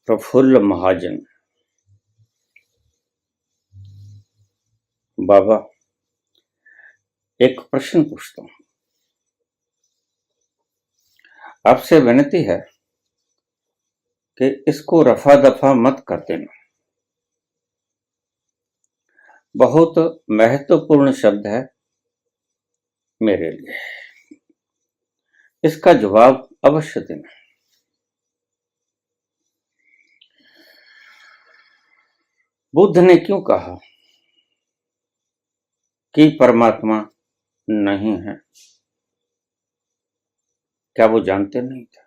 प्रफुल्ल महाजन। बाबा, एक प्रश्न पूछता हूँ। आपसे विनती है कि इसको रफा दफा मत कर देना। बहुत महत्वपूर्ण शब्द है मेरे लिए। इसका जवाब अवश्य देना। बुद्ध ने क्यों कहा कि परमात्मा नहीं है? क्या वो जानते नहीं थे?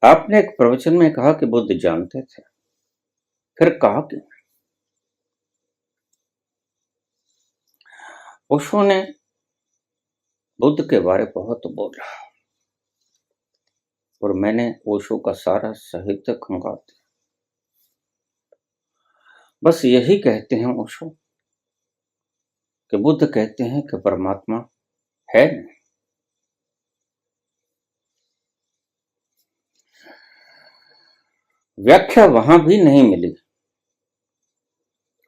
आपने एक प्रवचन में कहा कि बुद्ध जानते थे, फिर कहा क्यों? ओशो ने बुद्ध के बारे में बहुत बोला और मैंने ओशो का सारा साहित्य खंगाल दिया। बस यही कहते हैं ओशो कि बुद्ध कहते हैं कि परमात्मा है नहीं। व्याख्या वहां भी नहीं मिली।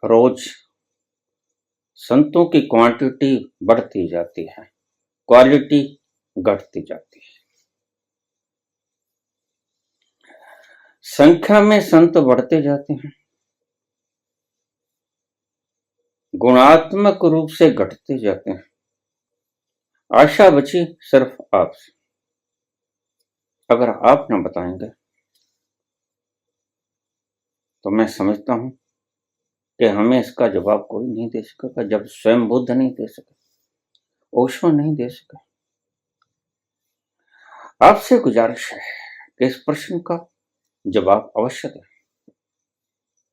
रोज संतों की क्वांटिटी बढ़ती जाती है, क्वालिटी घटती जाती है। संख्या में संत बढ़ते जाते हैं, गुणात्मक रूप से घटते जाते हैं। आशा बची सिर्फ आपसे। अगर आप न बताएंगे तो मैं समझता हूं कि हमें इसका जवाब कोई नहीं दे सकेगा। जब स्वयं बुद्ध नहीं दे सके, ओशो नहीं दे सके। आपसे गुजारिश है कि इस प्रश्न का जवाब अवश्य दें।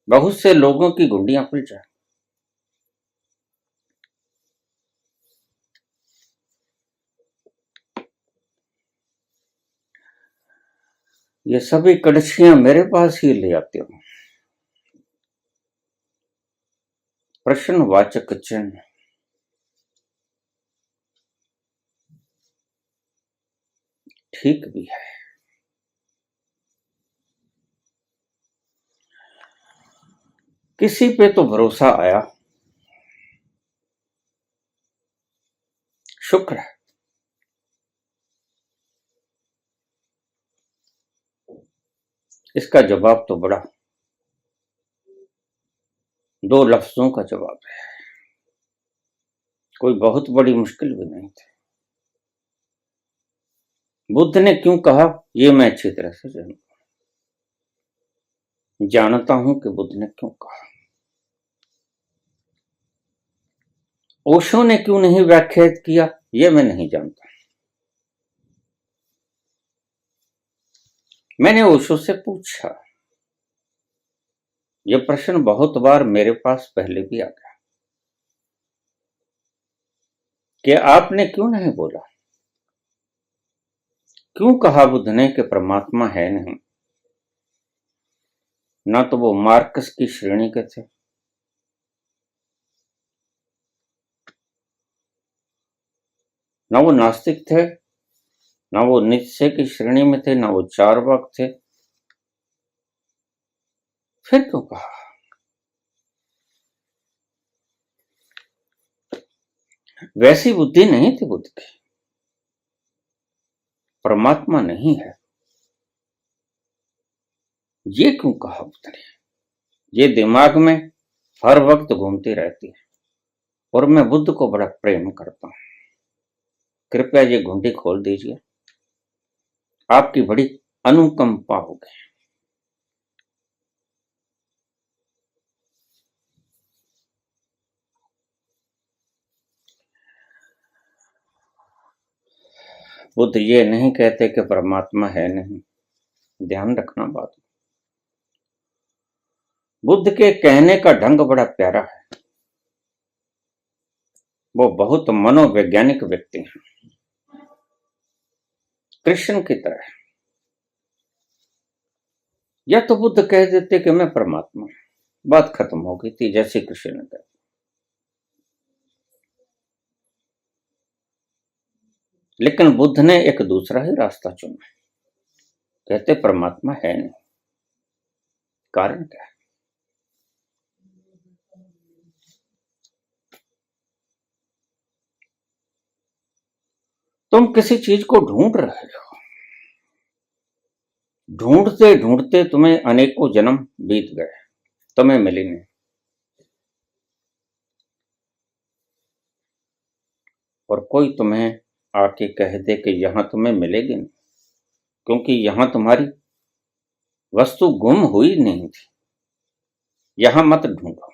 बहुत से लोगों की गुंडियां खुल जाए। ये सभी कड़छियां मेरे पास ही ले आते हो। प्रश्नवाचक चिन्ह ठीक भी है। किसी पे तो भरोसा आया, शुक्र है। इसका जवाब तो बड़ा 2 लफ्जों का जवाब है। कोई बहुत बड़ी मुश्किल भी नहीं थी। बुद्ध ने क्यों कहा, यह मैं अच्छी तरह से जानता हूं कि बुद्ध ने क्यों कहा। ओशो ने क्यों नहीं व्याख्यात किया, यह मैं नहीं जानता। मैंने ओशो से पूछा। यह प्रश्न बहुत बार मेरे पास पहले भी आ गया कि आपने क्यों नहीं बोला, क्यों कहा बुद्ध ने कि परमात्मा है नहीं। ना तो वो मार्क्स की श्रेणी के थे, ना वो नास्तिक थे, ना वो नीत्शे की श्रेणी में थे, ना वो चार्वाक थे। फिर क्यों कहा? वैसी बुद्धि नहीं थी बुद्ध की। परमात्मा नहीं है, ये क्यों कहा बुद्ध ने? ये दिमाग में हर वक्त घूमती रहती है और मैं बुद्ध को बड़ा प्रेम करता हूं। कृपया ये घुंडी खोल दीजिए, आपकी बड़ी अनुकंपा होगी। बुद्ध ये नहीं कहते कि परमात्मा है नहीं। ध्यान रखना बात। बुद्ध के कहने का ढंग बड़ा प्यारा है। वो बहुत मनोवैज्ञानिक व्यक्ति हैं, कृष्ण की तरह। या तो बुद्ध कह देते कि मैं परमात्मा हूं, बात खत्म हो गई थी, जैसे कृष्ण ने कहा। लेकिन बुद्ध ने एक दूसरा ही रास्ता चुना। कहते परमात्मा है नहीं। कारण क्या है? तुम किसी चीज को ढूंढ रहे हो, ढूंढते ढूंढते तुम्हें अनेकों जन्म बीत गए, तुम्हें मिली नहीं। और कोई तुम्हें आके कह दे कि यहां तुम्हें मिलेगी नहीं, क्योंकि यहां तुम्हारी वस्तु गुम हुई नहीं थी, यहां मत ढूंढो।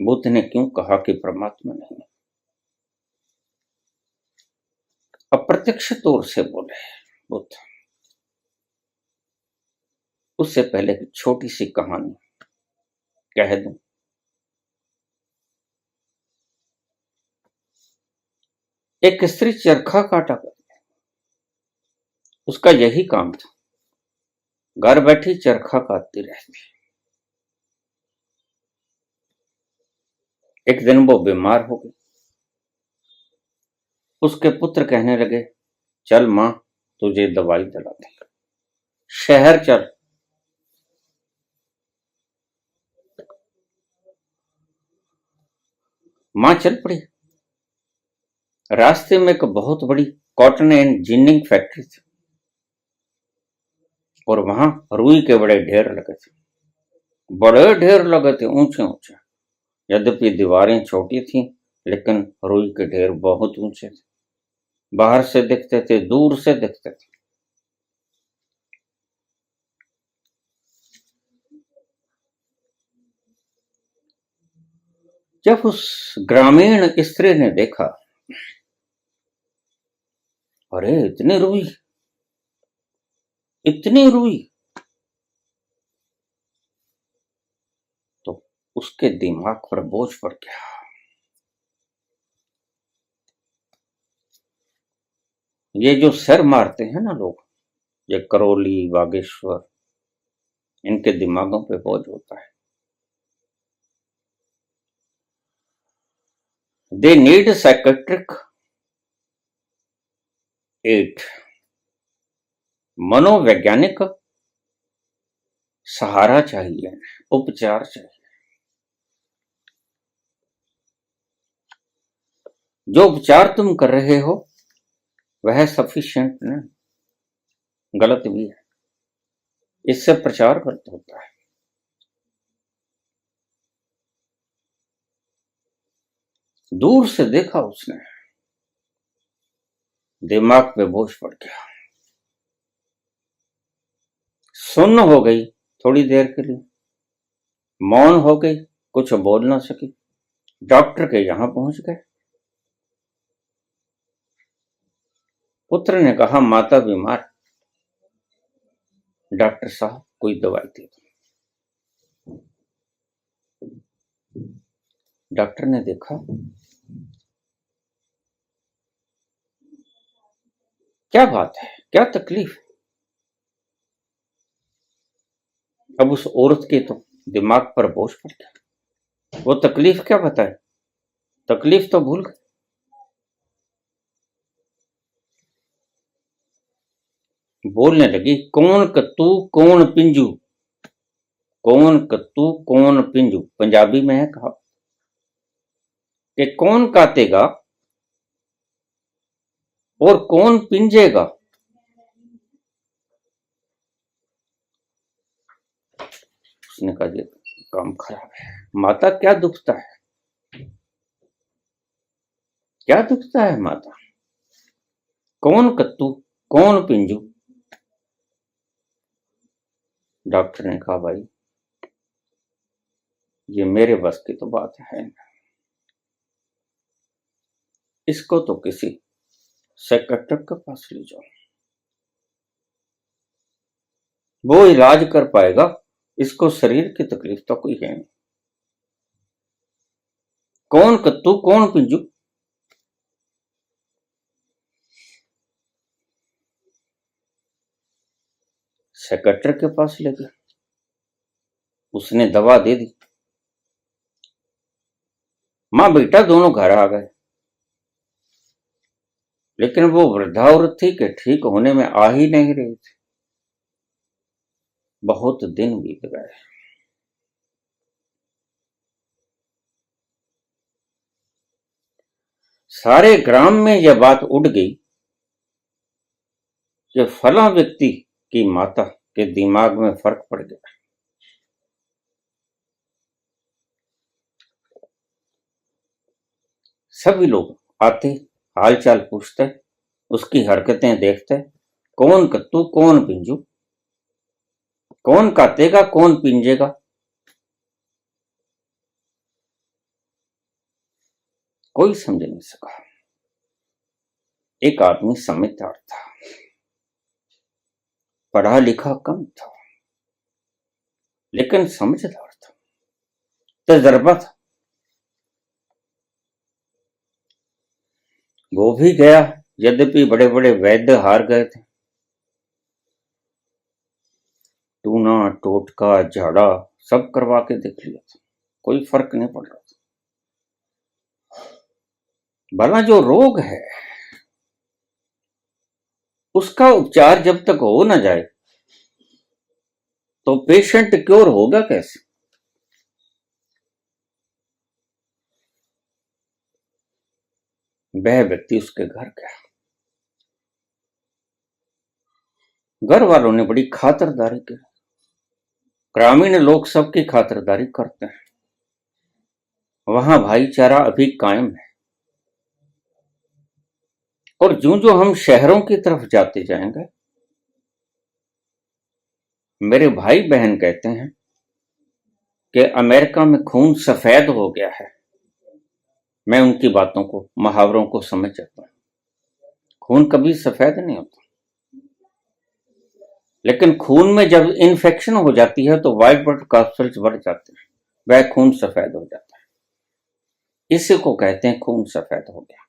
बुद्ध ने क्यों कहा कि परमात्मा नहीं? अप्रत्यक्ष तौर से बोले बुद्ध। उससे पहले की छोटी सी कहानी कह दूं। एक स्त्री चरखा काटा करती, उसका यही काम था, घर बैठी चरखा काटती रहती। एक दिन वो बीमार हो गई। उसके पुत्र कहने लगे, चल मां तुझे दवाई दिलाते, शहर चल। मां चल पड़ी। रास्ते में एक बहुत बड़ी कॉटन एंड जिनिंग फैक्ट्री थी और वहां रुई के बड़े ढेर लगे थे, बड़े ढेर लगे थे, ऊंचे ऊंचे। यद्यपि दीवारें छोटी थीं, लेकिन रुई के ढेर बहुत ऊंचे थे, बाहर से दिखते थे, दूर से दिखते थे। जब उस ग्रामीण स्त्री ने देखा, अरे इतनी रुई, इतनी रुई, तो उसके दिमाग पर बोझ पड़ गया। ये जो सिर मारते हैं ना लोग, ये करौली बागेश्वर, इनके दिमागों पे बोझ होता है। दे नीड साइकेट्रिक एड, मनोवैज्ञानिक सहारा चाहिए, उपचार चाहिए। जो उपचार तुम कर रहे हो वह सफिशिएंट नहीं, गलत भी है, इससे प्रचार गलत होता है। दूर से देखा उसने, दिमाग पे बोझ पड़ गया, सुन्न हो गई थोड़ी देर के लिए, मौन हो गई, कुछ बोल ना सकी। डॉक्टर के यहां पहुंच गए। पुत्र ने कहा, माता बीमार, डॉक्टर साहब कोई दवाई दे दो। डॉक्टर ने देखा, क्या बात है, क्या तकलीफ? अब उस औरत के तो दिमाग पर बोझ पड़ गया, वो तकलीफ क्या बताए, तकलीफ तो भूल गई। बोलने लगी, कौन कत्तू कौन पिंजू, कौन कत्तू कौन पिंजू। पंजाबी में है कहा कि कौन काटेगा और कौन पिंजेगा। उसने कहा, ये काम खराब है। माता क्या दुखता है, क्या दुखता है माता? कौन कत्तू कौन पिंजू। डॉक्टर ने कहा, भाई ये मेरे बस की तो बात है ना, इसको तो किसी साइकियाट्रिस्ट के पास ले जाओ, वो इलाज कर पाएगा, इसको शरीर की तकलीफ तो कोई है नहीं। कौन कत्तू कौन पिंजू। साइकियाट्रिस्ट के पास ले गया, उसने दवा दे दी। मां बेटा दोनों घर आ गए। लेकिन वो वृद्धावृत्त थी कि ठीक होने में आ ही नहीं रही थी। बहुत दिन बीत गए। सारे ग्राम में यह बात उड़ गई कि फला व्यक्ति की माता के दिमाग में फर्क पड़ गया। सभी लोग आते, हालचाल पूछते, उसकी हरकतें देखते, कौन कत्तू कौन पिंजू, कौन कातेगा कौन पिंजेगा। कोई समझ नहीं सका। एक आदमी समझदार था, पढ़ा लिखा कम था, लेकिन समझदार था, तजर्बा था। वो भी गया, यद्यपि बड़े बड़े वैद्य हार गए थे। टूना टोटका झाड़ा सब करवा के देख लिया था, कोई फर्क नहीं पड़ रहा था। भला जो रोग है उसका उपचार जब तक हो ना जाए तो पेशेंट क्योर होगा कैसे। वह व्यक्ति उसके घर गया। घर वालों ने बड़ी खातिरदारी की। ग्रामीण लोग सबकी खातिरदारी करते हैं, वहां भाईचारा अभी कायम है। और जो जो हम शहरों की तरफ जाते जाएंगे, मेरे भाई बहन कहते हैं कि अमेरिका में खून सफेद हो गया है। मैं उनकी बातों को, मुहावरों को समझ जाता हूं। खून कभी सफेद नहीं होता, लेकिन खून में जब इन्फेक्शन हो जाती है तो व्हाइट ब्लड कॉर्पस्कल्स बढ़ जाते हैं, वह खून सफेद हो जाता है। इसी को कहते हैं खून सफेद हो गया।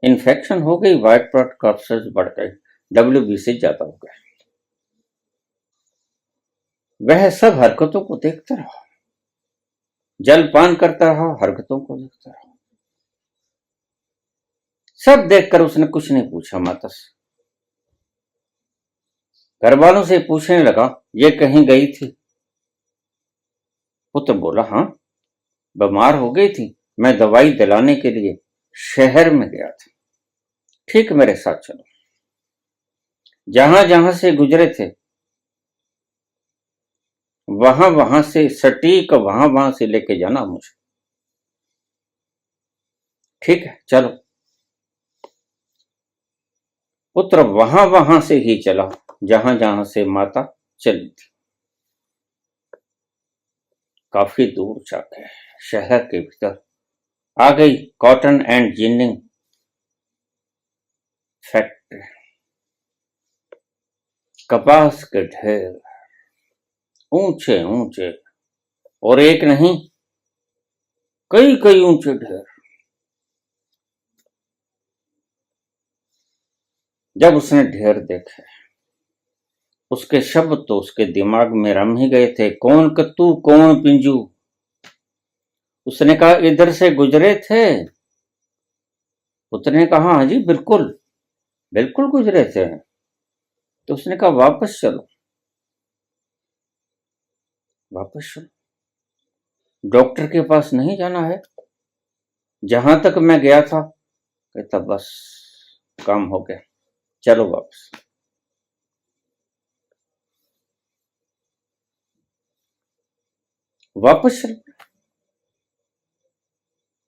इन्फेक्शन हो गई, व्हाइट ब्लड कॉर्पस्कल्स बढ़ गए, WBC ज्यादा हो गए। वह सब हरकतों को देखता रहा, जलपान करता रहा, हरकतों को देखता रहा। सब देखकर उसने कुछ नहीं पूछा माता से। घर वालों से पूछने लगा, ये कहीं गई थी? पुत्र बोला, हाँ, बीमार हो गई थी, मैं दवाई दिलाने के लिए शहर में गया था। ठीक, मेरे साथ चलो। जहां जहां से गुजरे थे वहां वहां से सटीक वहां वहां से लेके जाना मुझे। ठीक है, चलो। पुत्र वहां वहां से ही चला जहां जहां से माता चली थी। काफी दूर जाके शहर के भीतर आ गई कॉटन एंड जिनिंग फैक्ट्री। कपास के ढेर ऊंचे ऊंचे, और एक नहीं, कई कई ऊंचे ढेर। जब उसने ढेर देखे, उसके शब्द तो उसके दिमाग में रम ही गए थे, कौन कत्तू कौन पिंजू। उसने कहा, इधर से गुजरे थे? पुत्र ने कहा, हाँ जी, बिल्कुल बिल्कुल गुजरे थे। तो उसने कहा, वापस चलो, वापस चलो, डॉक्टर के पास नहीं जाना है, जहां तक मैं गया था। कहता, बस काम हो गया, चलो वापस। वापस चलो।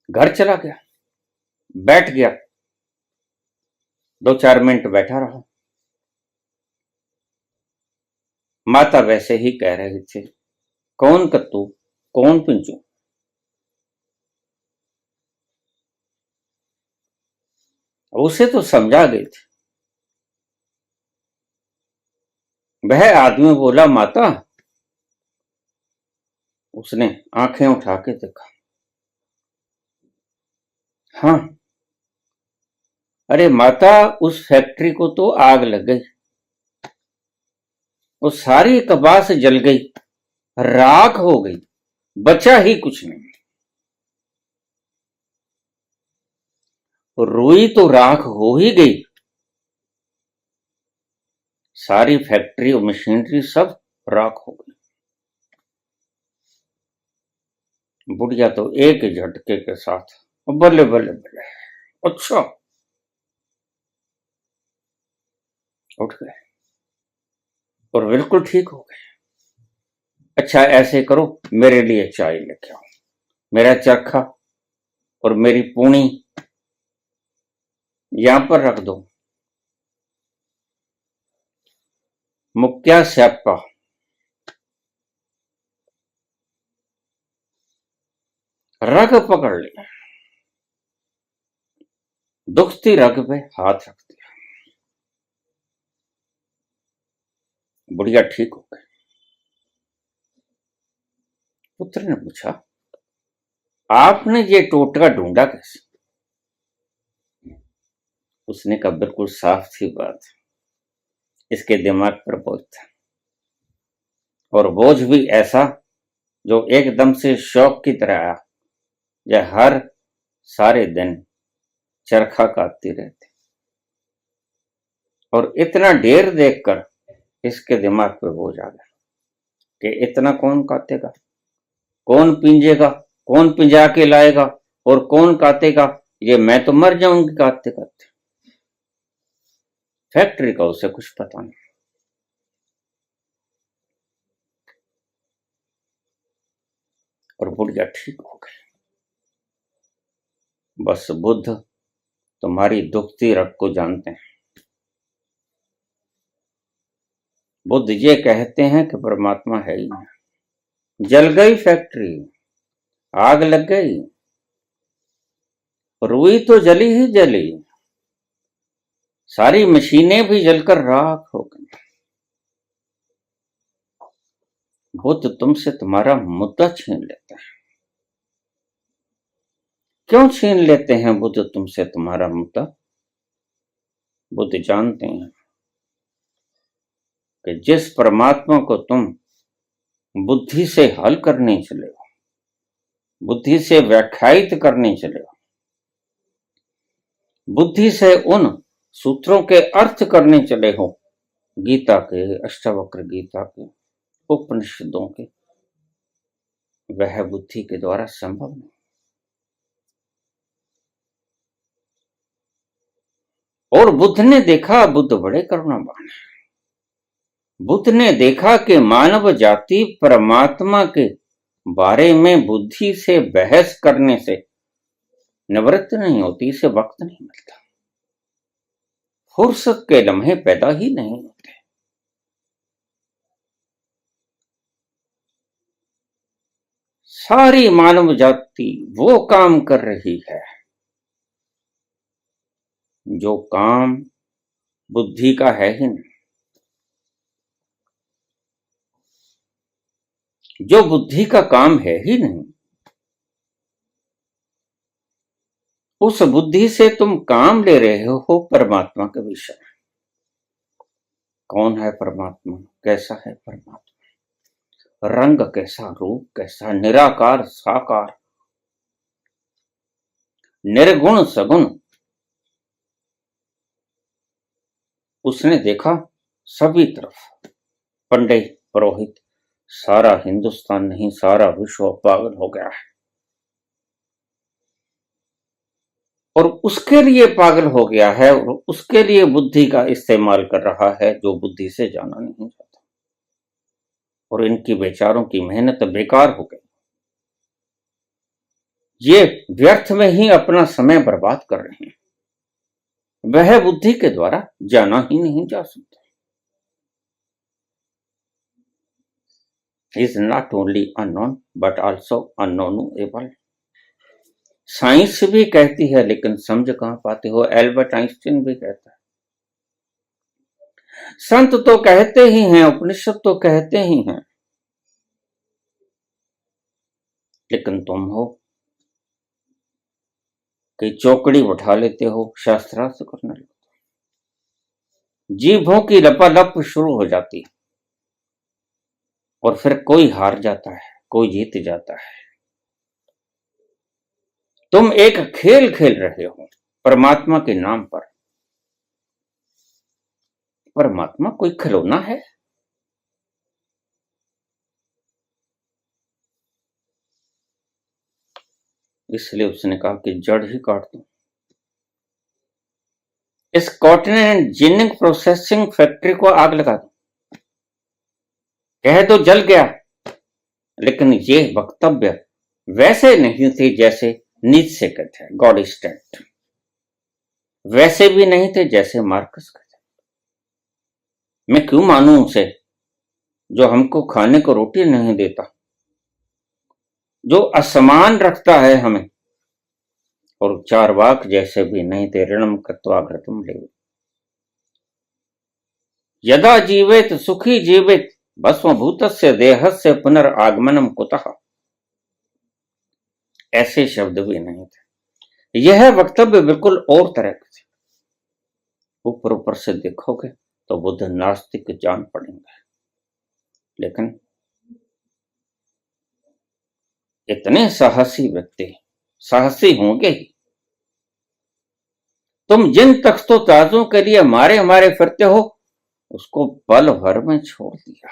घर चला गया, बैठ गया, 2-4 मिनट बैठा रहा। माता वैसे ही कह रही थी, कौन कत्तू कौन पिंचू। उसे तो समझा गई थी। वह आदमी बोला, माता। उसने आंखें उठा के देखा। हाँ, अरे माता, उस फैक्ट्री को तो आग लग गई, वो सारी कपास जल गई, राख हो गई, बचा ही कुछ नहीं। रुई तो राख हो ही गई, सारी फैक्ट्री और मशीनरी सब राख हो गई। बुढ़िया तो एक झटके के साथ बल्ले बल्ले बल्ले, अच्छा, उठ गए और बिल्कुल ठीक हो गए। अच्छा ऐसे करो, मेरे लिए चाय लेके आओ, मेरा चरखा और मेरी पूनी यहां पर रख दो। मुक्या स्यापा रग पकड़ लिया, दुखती रग पे हाथ रख दिया, बुढ़िया ठीक हो गई। पुत्र ने पूछा, आपने ये टोटका ढूंढा कैसे? उसने कहा, बिल्कुल साफ सी बात, इसके दिमाग पर बोझ था, और बोझ भी ऐसा जो एकदम से शौक की तरह आया, यह हर सारे दिन चरखा काटती रहती, और इतना ढेर देखकर इसके दिमाग पर बोझ आ गया कि इतना कौन काटेगा, कौन पिंजेगा, कौन पिंजा के लाएगा और कौन काटेगा, ये मैं तो मर जाऊंगी काटते काटते। फैक्ट्री का उसे कुछ पता नहीं। और बुढ़िया ठीक हो गई। बस बुद्ध तुम्हारी दुखती रग को जानते हैं। बुद्ध ये कहते हैं कि परमात्मा है ही नहीं। जल गई फैक्ट्री, आग लग गई, रुई तो जली ही जली, सारी मशीनें भी जलकर राख हो गई। बुद्ध तुमसे तुम्हारा मुद्दा छीन लेते हैं। क्यों छीन लेते हैं बुद्ध तुमसे तुम्हारा मुद्दा? बुद्ध जानते हैं कि जिस परमात्मा को तुम बुद्धि से हल करने चले हो, बुद्धि से व्याख्यायित करने चले हो, बुद्धि से उन सूत्रों के अर्थ करने चले हो, गीता के, अष्टावक्र गीता के, उपनिषदों के, वह बुद्धि के द्वारा संभव नहीं। और बुद्ध ने देखा, बुद्ध बड़े करुणावान है, बुद्ध ने देखा कि मानव जाति परमात्मा के बारे में बुद्धि से बहस करने से निवृत्त नहीं होती, इसे वक्त नहीं मिलता, फुर्सत के लम्हे पैदा ही नहीं होते। सारी मानव जाति वो काम कर रही है जो काम बुद्धि का है ही नहीं, जो बुद्धि का काम है ही नहीं। उस बुद्धि से तुम काम ले रहे हो परमात्मा के विषय में। कौन है परमात्मा? कैसा है परमात्मा? रंग कैसा, रूप कैसा, निराकार साकार, निर्गुण सगुण। उसने देखा सभी तरफ, पंडित पुरोहित, सारा हिंदुस्तान नहीं सारा विश्व पागल हो गया है, और उसके लिए पागल हो गया है, और उसके लिए बुद्धि का इस्तेमाल कर रहा है जो बुद्धि से जाना नहीं चाहता, और इनकी बेचारों की मेहनत बेकार हो गई। ये व्यर्थ में ही अपना समय बर्बाद कर रहे हैं, वह बुद्धि के द्वारा जाना ही नहीं जा सकता। He is not only unknown but also unknowable। Science भी कहती है लेकिन समझ कहां पाते हो। एल्बर्ट आइंस्टीन भी कहता है, संत तो कहते ही हैं, उपनिषद तो कहते ही हैं, लेकिन तुम हो कि चौकड़ी उठा लेते हो, शास्त्रार्थ करने लगते हो, जीभों की लपालप शुरू हो जाती है, और फिर कोई हार जाता है, कोई जीत जाता है। तुम एक खेल खेल रहे हो, परमात्मा के नाम पर। परमात्मा कोई खिलौना है? इसलिए उसने कहा कि जड़ ही काट दो। इस cotton and ginning processing factory को आग लगा दो, कह दो जल गया। लेकिन ये वक्तव्य वैसे नहीं थे जैसे नीत्शे के थे, गॉड इज डेड। वैसे भी नहीं थे जैसे मार्कस के थे। मैं क्यों मानूं उसे जो हमको खाने को रोटी नहीं देता, जो असमान रखता है हमें, और चारवाक जैसे भी नहीं थे ऋणम कृत्वा घृतम लेवे। यदा जीवेत सुखी जीवित भस्मभूतस्य देहस्य पुनर्आगमनम कुतः। ऐसे शब्द भी नहीं थे। यह वक्तव्य बिल्कुल और तरह के थे। ऊपर ऊपर से देखोगे तो बुद्ध नास्तिक जान पड़ेंगे, लेकिन इतने साहसी व्यक्ति साहसी होंगे ही। तुम जिन तख्तो ताजों के लिए मारे मारे फिरते हो, उसको पल भर में छोड़ दिया।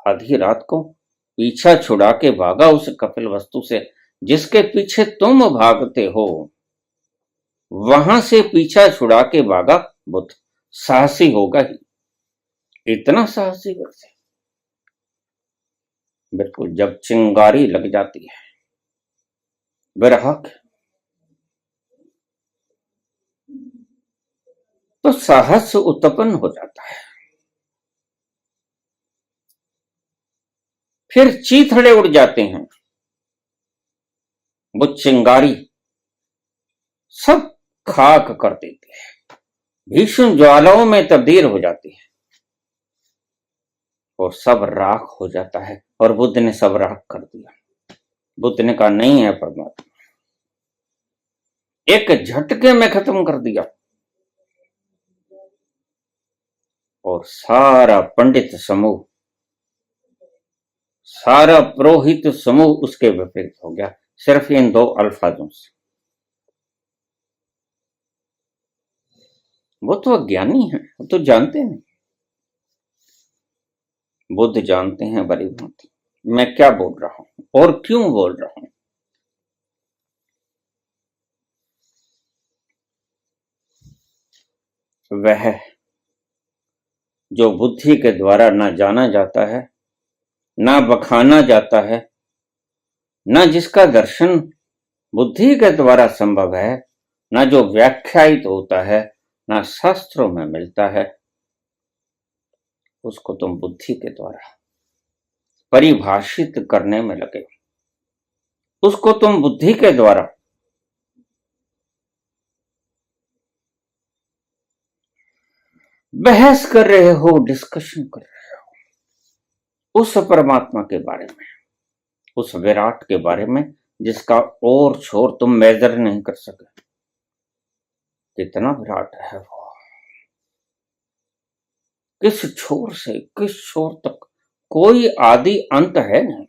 आधी रात को पीछा छुड़ा के भागा उस कपिल वस्तु से जिसके पीछे तुम भागते हो। वहां से पीछा छुड़ा के भागा बुद्ध। साहसी होगा ही, इतना साहसी व्यक्ति। बिल्कुल जब चिंगारी लग जाती है विरह तो साहस उत्पन्न हो जाता है। फिर चीथड़े उड़ जाते हैं। वो चिंगारी सब खाक कर देती है, भीषण ज्वालाओं में तब्दील हो जाती है और सब राख हो जाता है। और बुद्ध ने सब राख कर दिया। बुद्ध ने कहा नहीं है परमात्मा, एक झटके में खत्म कर दिया। और सारा पंडित समूह, सारा पुरोहित समूह उसके विपरीत हो गया, सिर्फ इन दो अल्फाजों से। वो तो अज्ञानी है, वो तो जानते नहीं। बुद्ध जानते हैं बड़ी भांति मैं क्या बोल रहा हूं और क्यों बोल रहा हूं। वह जो बुद्धि के द्वारा ना जाना जाता है, ना बखाना जाता है, ना जिसका दर्शन बुद्धि के द्वारा संभव है, ना जो व्याख्यायित होता है, ना शास्त्रों में मिलता है, उसको तुम बुद्धि के द्वारा परिभाषित करने में लगे। उसको तुम बुद्धि के द्वारा बहस कर रहे हो, डिस्कशन कर रहे हो उस परमात्मा के बारे में, उस विराट के बारे में जिसका और छोर तुम मेजर नहीं कर सके। कितना विराट है वो, किस छोर से किस छोर तक कोई आदि अंत है नहीं।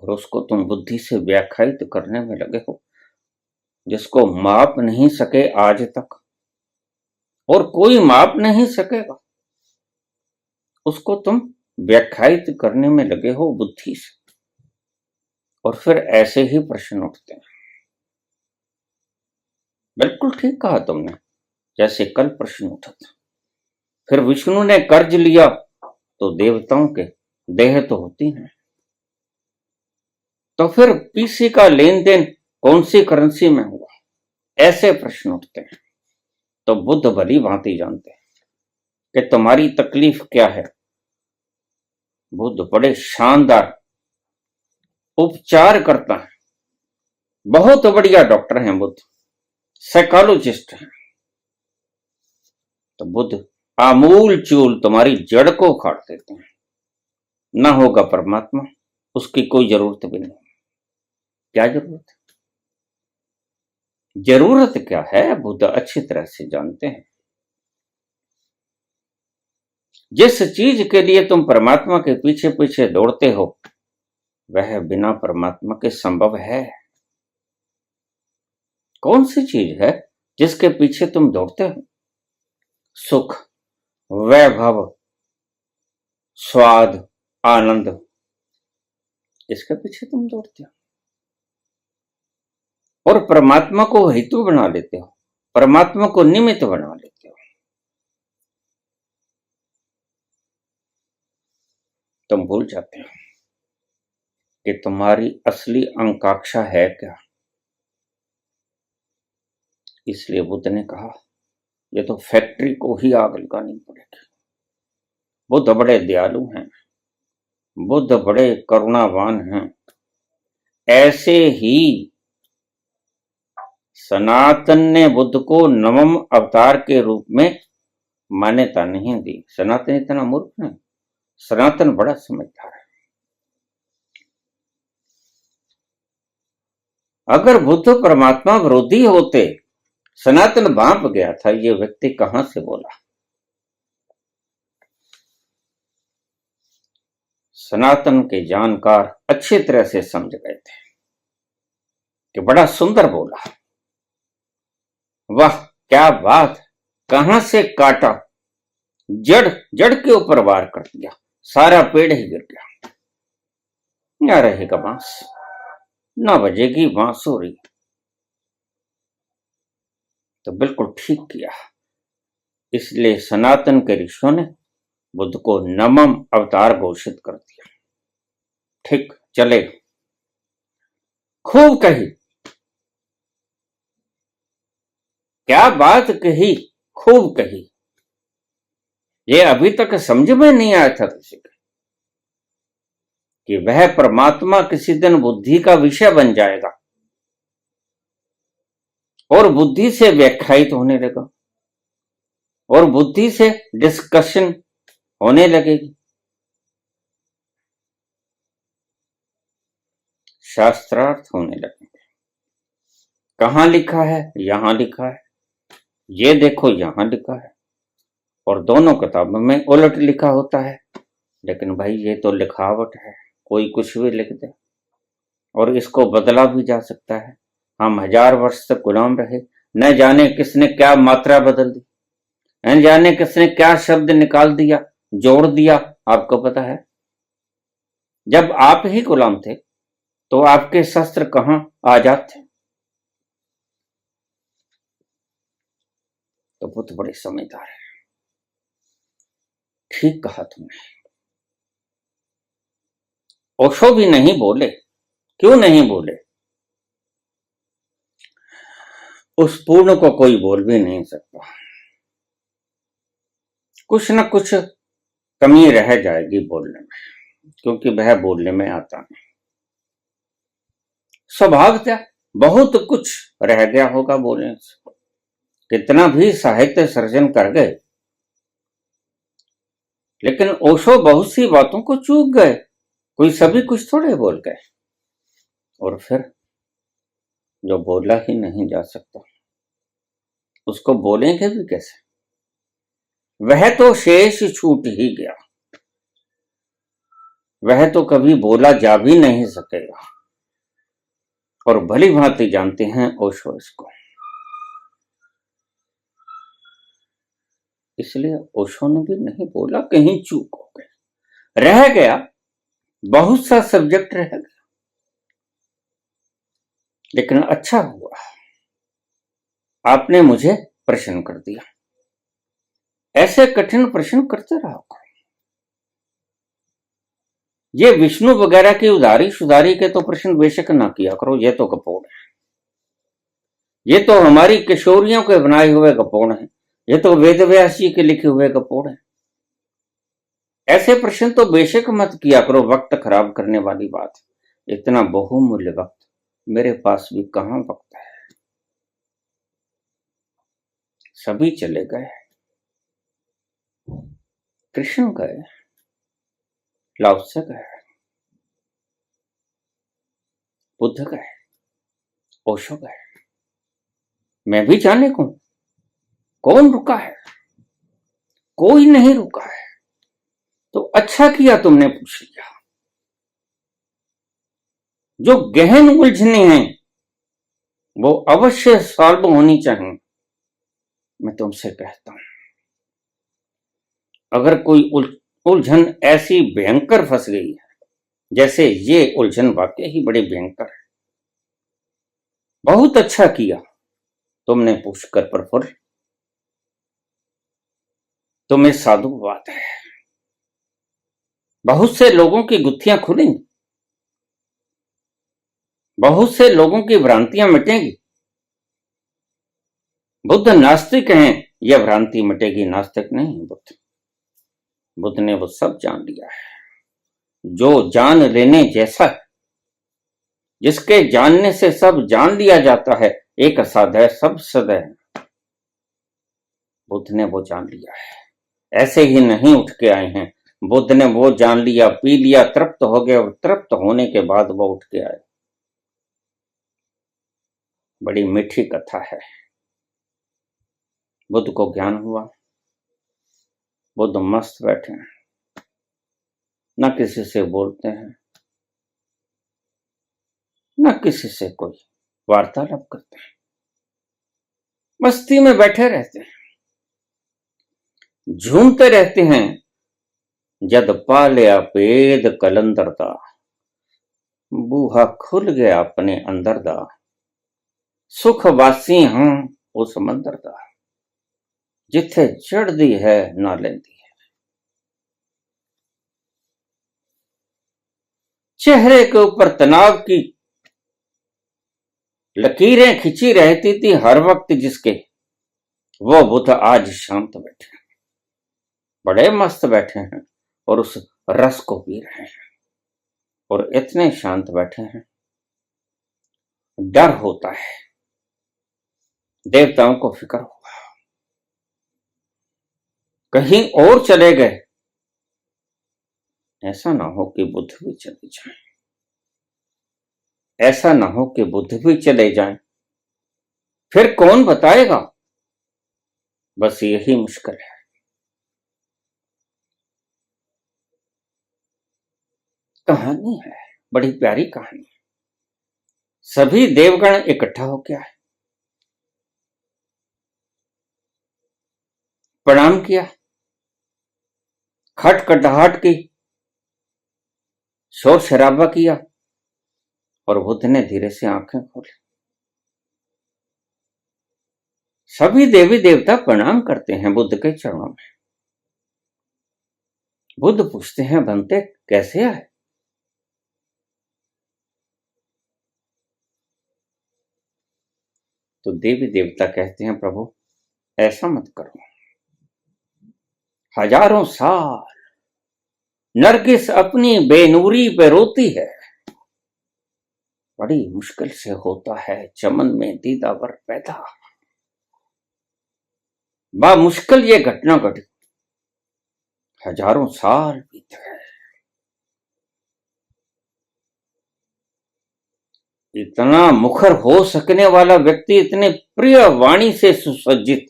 और उसको तुम बुद्धि से व्याख्यायित करने में लगे हो, जिसको माप नहीं सके आज तक और कोई माप नहीं सकेगा, उसको तुम व्याख्यायित करने में लगे हो बुद्धि से। और फिर ऐसे ही प्रश्न उठते हैं। बिल्कुल ठीक कहा तुमने, जैसे कल प्रश्न उठा था। फिर विष्णु ने कर्ज लिया तो देवताओं के देह तो होती है, तो फिर पीसी का लेन देन कौन सी करेंसी में हुआ, ऐसे प्रश्न उठते हैं। तो बुद्ध भली भांति जानते हैं कि तुम्हारी तकलीफ क्या है। बुद्ध बड़े शानदार उपचार करता है, बहुत बढ़िया डॉक्टर हैं बुद्ध, साइकोलॉजिस्ट हैं। तो बुद्ध आमूल चूल तुम्हारी जड़ को उखाड़ देते हैं। ना होगा परमात्मा, उसकी कोई जरूरत भी नहीं। क्या जरूरत है? जरूरत क्या है बुद्ध अच्छी तरह से जानते हैं। जिस चीज के लिए तुम परमात्मा के पीछे पीछे दौड़ते हो, वह बिना परमात्मा के संभव है? कौन सी चीज है जिसके पीछे तुम दौड़ते हो? सुख, वैभव, स्वाद, आनंद, इसके पीछे तुम दौड़ते हो और परमात्मा को हेतु बना लेते हो, परमात्मा को निमित्त बना लेते हो। तुम भूल जाते हो कि तुम्हारी असली आकांक्षा है क्या। इसलिए बुद्ध ने कहा ये तो फैक्ट्री को ही आग लगानी पड़ेगी। बुद्ध बड़े दयालु हैं, बुद्ध बड़े करुणावान हैं। ऐसे ही सनातन ने बुद्ध को नवम अवतार के रूप में मान्यता नहीं दी। सनातन इतना मूर्ख नहीं, सनातन बड़ा समझदार है। अगर बुद्ध परमात्मा विरोधी होते, सनातन भांप गया था ये व्यक्ति कहां से बोला। सनातन के जानकार अच्छी तरह से समझ गए थे कि बड़ा सुंदर बोला, वाह क्या बात, कहां से काटा, जड़ जड़ के ऊपर वार कर दिया, सारा पेड़ ही गिर गया। ना रहेगा बांस, ना बजेगी बांसुरी। तो बिल्कुल ठीक किया। इसलिए सनातन के ऋषियों ने बुद्ध को नवम अवतार घोषित कर दिया। ठीक चले, खूब कही, क्या बात कही, खूब कही। ये अभी तक समझ में नहीं आया था किसी को कि वह परमात्मा किसी दिन बुद्धि का विषय बन जाएगा और बुद्धि से व्याख्यायित होने लगा और बुद्धि से डिस्कशन होने लगेगी। शास्त्रार्थ होने लगेंगे। कहां लिखा है, यहां लिखा है, ये देखो यहां लिखा है, और दोनों किताबों में उलट लिखा होता है। लेकिन भाई ये तो लिखावट है, कोई कुछ भी लिख दे और इसको बदला भी जा सकता है। हम 1000 वर्ष तक गुलाम रहे, न जाने किसने क्या मात्रा बदल दी, न जाने किसने क्या शब्द निकाल दिया, जोड़ दिया। आपको पता है जब आप ही गुलाम थे तो आपके शस्त्र कहां आजाद थे। तो बुद्ध बड़े समझदार है। ठीक कहा तुमने। ओशो भी नहीं बोले। क्यों नहीं बोले? उस पूर्ण को कोई बोल भी नहीं सकता। कुछ न कुछ कमी रह जाएगी बोलने में, क्योंकि वह बोलने में आता नहीं। स्वभावतः बहुत कुछ रह गया होगा बोलने से। कितना भी साहित्य सर्जन कर गए, लेकिन ओशो बहुत सी बातों को चूक गए। कोई सभी कुछ थोड़े बोल गए। और फिर जो बोला ही नहीं जा सकता उसको बोलेंगे भी कैसे? वह तो शेष छूट ही गया, वह तो कभी बोला जा भी नहीं सकेगा। और भली भांति जानते हैं ओशो इसको। इसलिए ओशो ने भी नहीं बोला, कहीं चूक हो गई, रह गया, बहुत सा सब्जेक्ट रह गया। लेकिन अच्छा हुआ आपने मुझे प्रश्न कर दिया। ऐसे कठिन प्रश्न करते रहो। ये विष्णु वगैरह की उधारी सुधारी के तो प्रश्न बेशक ना किया करो, ये तो कपोड़ है। ये तो हमारी किशोरियों के बनाए हुए कपोड़ हैं। ये तो वेद व्यास जी के लिखे हुए कपोड़ हैं। ऐसे प्रश्न तो बेशक मत किया करो, वक्त खराब करने वाली बात। इतना बहुमूल्य वक्त मेरे पास भी कहां वक्त है। सभी चले गए, कृष्ण गए, लाओत्से गए, बुद्ध गए, ओशो गए, मैं भी जाने कौन रुका है? कोई नहीं रुका है। तो अच्छा किया तुमने पूछ लिया। जो गहन उलझने हैं वो अवश्य सॉल्व होनी चाहिए। मैं तुमसे कहता हूं, अगर कोई उलझन ऐसी भयंकर फंस गई है, जैसे ये उलझन वाकई ही बड़ी भयंकर है, बहुत अच्छा किया तुमने पूछकर प्रफुल्ल, तुम्हें साधुवाद है। बहुत से लोगों की गुत्थियां खुलेंगी, बहुत से लोगों की भ्रांतियां मिटेंगी। बुद्ध नास्तिक हैं, यह भ्रांति मिटेगी, नास्तिक नहीं बुद्ध। बुद्ध ने वो सब जान लिया है जो जान लेने जैसा है, जिसके जानने से सब जान लिया जाता है। एक असद है, सब सद है। बुद्ध ने वो जान लिया है, ऐसे ही नहीं उठ के आए हैं। बुद्ध ने वो जान लिया, पी लिया, तृप्त हो गए, और तृप्त होने के बाद वो उठ के आए। बड़ी मीठी कथा है। बुद्ध को ज्ञान हुआ, बुद्ध मस्त बैठे हैं, न किसी से बोलते हैं, न किसी से कोई वार्तालाप करते हैं, मस्ती में बैठे रहते हैं, झूमते रहते हैं। जद पा लिया पेद कलंदर दा, बूहा खुल गया अपने अंदर दा, सुख वासी हां उस मंदर दा, जिथे चढ़दी है ना लेंदी है। चेहरे के ऊपर तनाव की लकीरें खिंची रहती थी हर वक्त जिसके, वो बुद्ध आज शांत बैठे, बड़े मस्त बैठे हैं और उस रस को पी रहे हैं, और इतने शांत बैठे हैं। डर होता है, देवताओं को फिक्र हुआ, कहीं और चले गए, ऐसा ना हो कि बुद्ध भी चले जाएं, ऐसा ना हो कि बुद्ध भी चले जाएं, फिर कौन बताएगा। बस यही मुश्किल है। कहानी है, बड़ी प्यारी कहानी। सभी देवगण इकट्ठा हो गया है, प्रणाम किया, खटखटाहट की, शोर शराबा किया, और बुद्ध ने धीरे से आंखें खोली। सभी देवी देवता प्रणाम करते हैं बुद्ध के चरणों में। बुद्ध पूछते हैं, बनते कैसे आए? तो देवी देवता कहते हैं, प्रभु ऐसा मत करो, हजारों साल नरगिस अपनी बेनूरी पे रोती है, बड़ी मुश्किल से होता है चमन में दीदावर पैदा, बा मुश्किल ये घटना घटी, हजारों साल बीत गए। इतना मुखर हो सकने वाला व्यक्ति, इतने प्रिय वाणी से सुसज्जित,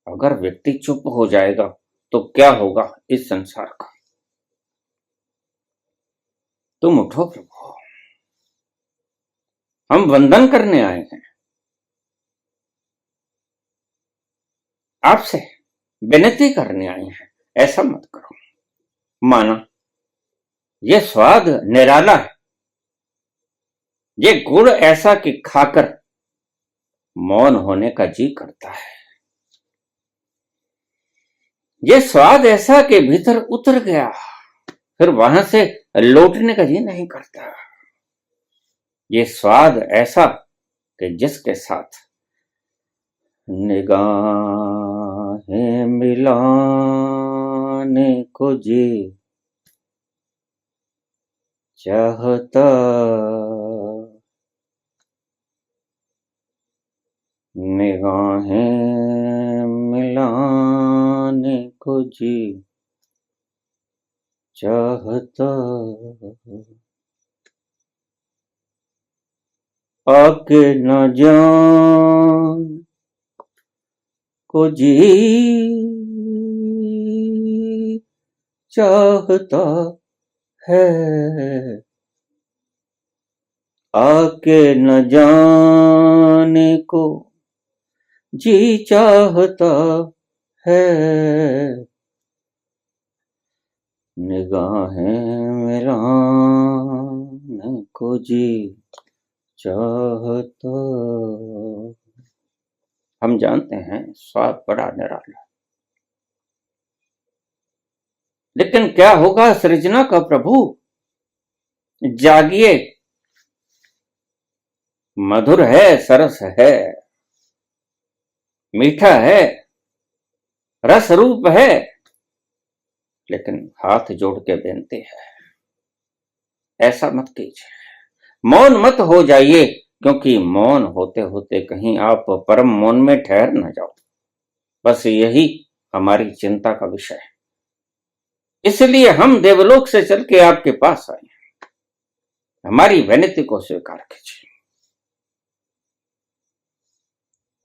अगर व्यक्ति चुप हो जाएगा तो क्या होगा इस संसार का। तुम उठो प्रभु, हम वंदन करने आए हैं, आपसे विनती करने आए हैं, ऐसा मत करो। माना यह स्वाद निराला है, ये गुड़ ऐसा कि खाकर मौन होने का जी करता है, ये स्वाद ऐसा कि भीतर उतर गया, फिर वहां से लौटने का जी नहीं करता, ये स्वाद ऐसा कि जिसके साथ निगाहें मिलाने को जी चाहता, निगाहें मिलाने को जी चाहता, आके न जान को जी चाहता है, आके न जाने को जी चाहता है, निगाहें मिलाने को जी चाहता। हम जानते हैं स्वाद बड़ा निराला, लेकिन क्या होगा सृजना का प्रभु? जागिए, मधुर है, सरस है, मीठा है, रस रूप है, लेकिन हाथ जोड़ के बेनती है, ऐसा मत कीजिए, मौन मत हो जाइए, क्योंकि मौन होते होते कहीं आप परम मौन में ठहर न जाओ। बस यही हमारी चिंता का विषय है। इसलिए हम देवलोक से चल के आपके पास आए, हमारी विनती को स्वीकार कीजिए।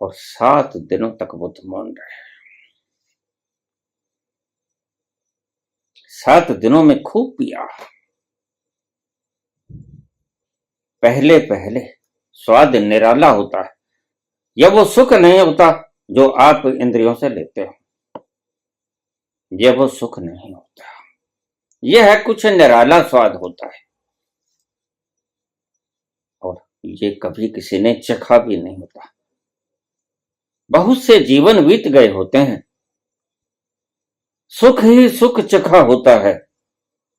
और 7 दिनों तक बुद्ध मौन रहे। 7 दिनों में खूब पिया। पहले पहले स्वाद निराला होता है, यह वो सुख नहीं होता जो आप इंद्रियों से लेते हो, यह वो सुख नहीं होता, यह है कुछ निराला स्वाद होता है, और ये कभी किसी ने चखा भी नहीं होता। बहुत से जीवन बीत गए होते हैं, सुख ही सुख चखा होता है,